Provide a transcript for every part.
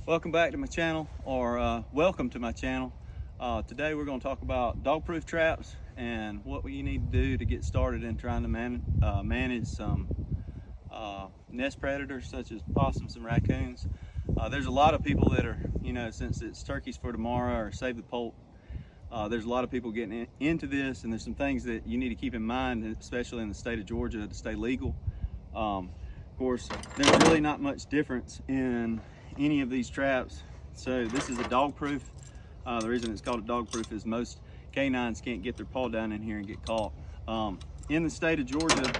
Welcome back to my channel, or welcome to my channel. Today we're going to talk about dog-proof traps and what you need to do to get started in trying to manage some nest predators such as possums and raccoons. There's a lot of people that are, since it's turkeys for tomorrow or save the poult, there's a lot of people getting into this, and there's some things that you need to keep in mind, especially in the state of Georgia, to stay legal. Of course, there's really not much difference in any of these traps. So this is a dog proof. The reason it's called a dog proof is most canines can't get their paw down in here and get caught. In the state of Georgia,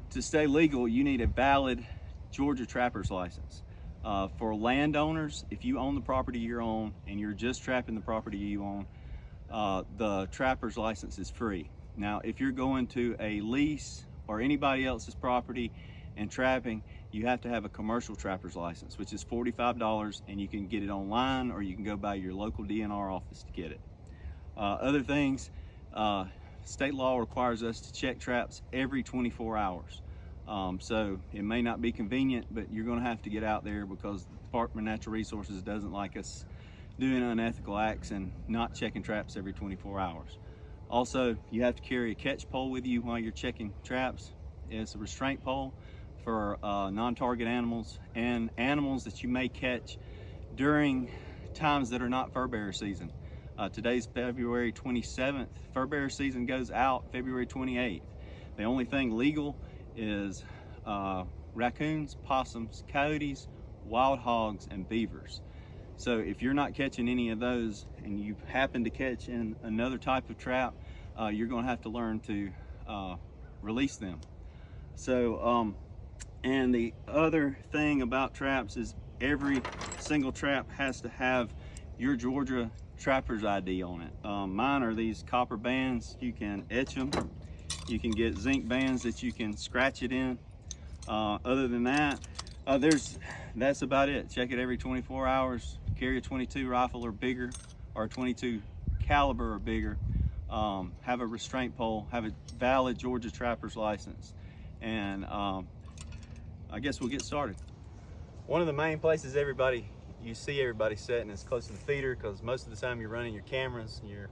to stay legal, you need a valid Georgia trapper's license. For landowners, if you own the property you're on and you're just trapping the property you own, the trapper's license is free. Now, if you're going to a lease or anybody else's property and trapping, you have to have a commercial trapper's license, which is $45, and you can get it online or you can go by your local DNR office to get it. Other things, state law requires us to check traps every 24 hours. So it may not be convenient, but you're going to have to get out there because the Department of Natural Resources doesn't like us doing unethical acts and not checking traps every 24 hours. Also, you have to carry a catch pole with you while you're checking traps. It's a restraint pole for non-target animals and animals that you may catch during times that are not fur bearer season. Today's February 27th. Fur bearer season goes out February 28th. The only thing legal is raccoons, possums, coyotes, wild hogs, and beavers. So if you're not catching any of those and you happen to catch in another type of trap, you're going to have to learn to release them. So and the other thing about traps is every single trap has to have your Georgia trapper's ID on it. Mine are these copper bands. You can etch them. You can get zinc bands that you can scratch it in. Other than that, that's about it. Check it every 24 hours. Carry a 22 rifle or bigger, or a 22 caliber or bigger. Have a restraint pole. Have a valid Georgia trapper's license. And I guess we'll get started. One of the main places you see everybody setting is close to the feeder, because most of the time you're running your cameras and you're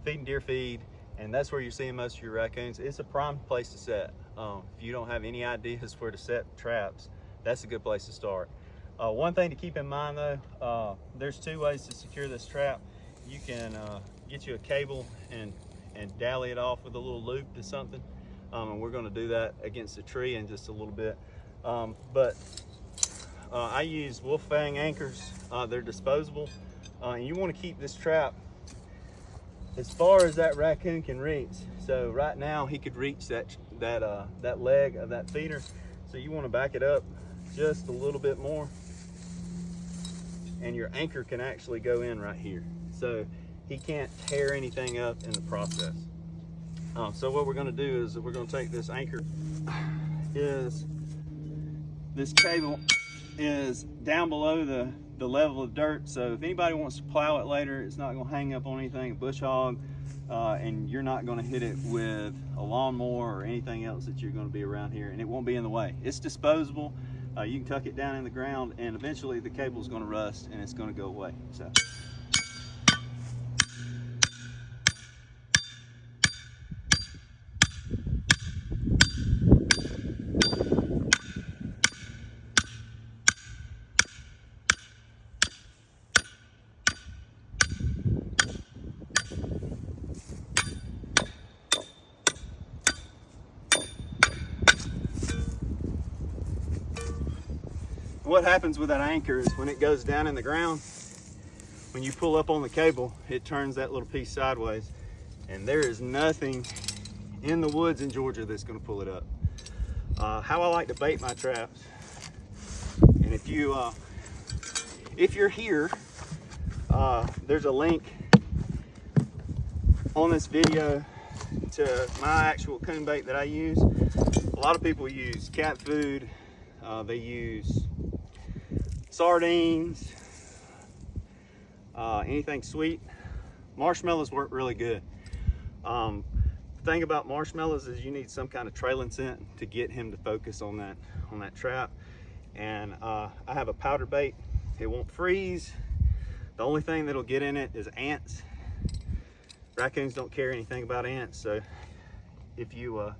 feeding deer feed, and that's where you're seeing most of your raccoons. It's a prime place to set. If you don't have any ideas where to set traps, that's a good place to start. One thing to keep in mind though, there's two ways to secure this trap. You can get you a cable and dally it off with a little loop to something, and we're going to do that against a tree in just a little bit. I use wolf fang anchors. They're disposable, and you want to keep this trap as far as that raccoon can reach. So right now he could reach that leg of that feeder, so you want to back it up just a little bit more, and your anchor can actually go in right here, so he can't tear anything up in the process. So what we're going to do is we're going to take this anchor. This cable is down below the level of dirt, so if anybody wants to plow it later, it's not going to hang up on anything, a bush hog, and you're not going to hit it with a lawnmower or anything else that you're going to be around here, and it won't be in the way. It's disposable. You can tuck it down in the ground, and eventually the cable is going to rust and it's going to go away. So. What happens with that anchor is when it goes down in the ground, when you pull up on the cable, it turns that little piece sideways, and there is nothing in the woods in Georgia that's going to pull it up. How I like to bait my traps, and if you're here, there's a link on this video to my actual coon bait that I use. A lot of people use cat food. They use sardines, anything sweet. Marshmallows work really good. The thing about marshmallows is you need some kind of trailing scent to get him to focus on that trap. And I have a powder bait It won't freeze. The only thing that'll get in it is ants. Raccoons don't care anything about ants, so if you're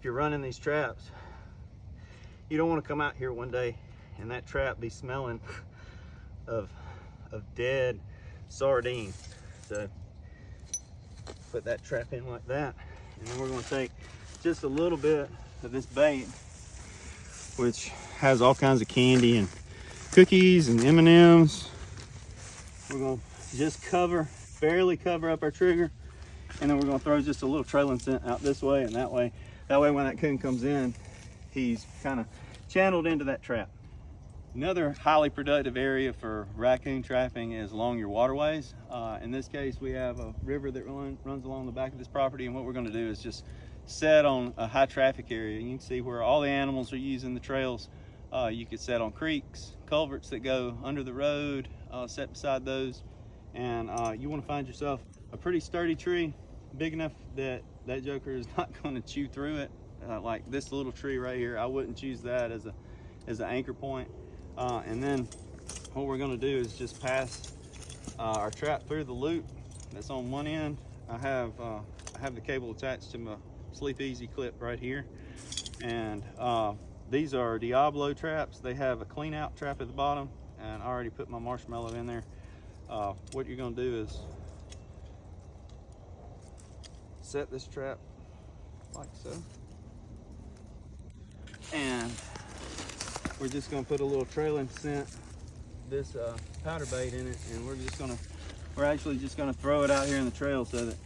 running these traps, you don't want to come out here one day and that trap be smelling of dead sardines. So put that trap in like that, and then we're going to take just a little bit of this bait, which has all kinds of candy and cookies and M&Ms. We're going to just barely cover up our trigger, and then we're going to throw just a little trailing scent out this way and that way. That way when that coon comes in, he's kind of channeled into that trap. Another highly productive area for raccoon trapping is along your waterways. In this case, we have a river that runs along the back of this property, and what we're going to do is just set on a high traffic area. You can see where all the animals are using the trails. You could set on creeks, culverts that go under the road, set beside those, and you want to find yourself a pretty sturdy tree, big enough that that joker is not going to chew through it. Like this little tree right here, I wouldn't choose that as an anchor point. And then what we're going to do is just pass our trap through the loop that's on one end. I have the cable attached to my Sleep Easy clip right here, and these are Diablo traps. They have a clean out trap at the bottom, and I already put my marshmallow in there. What you're going to do is set this trap like so, and we're just going to put a little trailing scent, this powder bait in it, and we're actually just going to throw it out here in the trail so that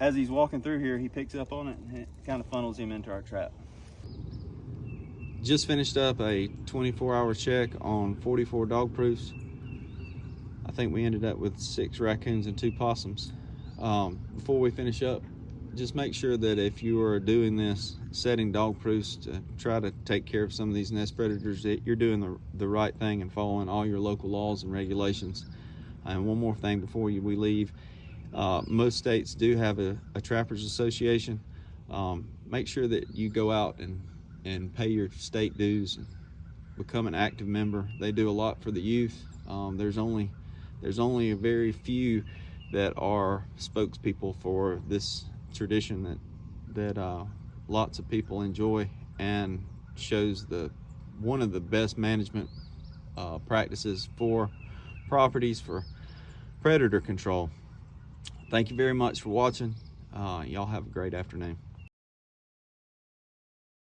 as he's walking through here, he picks up on it and it kind of funnels him into our trap. Just finished up a 24-hour check on 44 dog proofs. I think we ended up with 6 raccoons and 2 possums. Before we finish up, just make sure that if you are doing this, setting dog proofs to try to take care of some of these nest predators, that you're doing the right thing and following all your local laws and regulations. And one more thing before we leave, most states do have a trappers association. Make sure that you go out and pay your state dues and become an active member. They do a lot for the youth. There's only a very few that are spokespeople for this tradition that lots of people enjoy, and shows one of the best management practices for properties for predator control. Thank you very much for watching. Y'all have a great afternoon.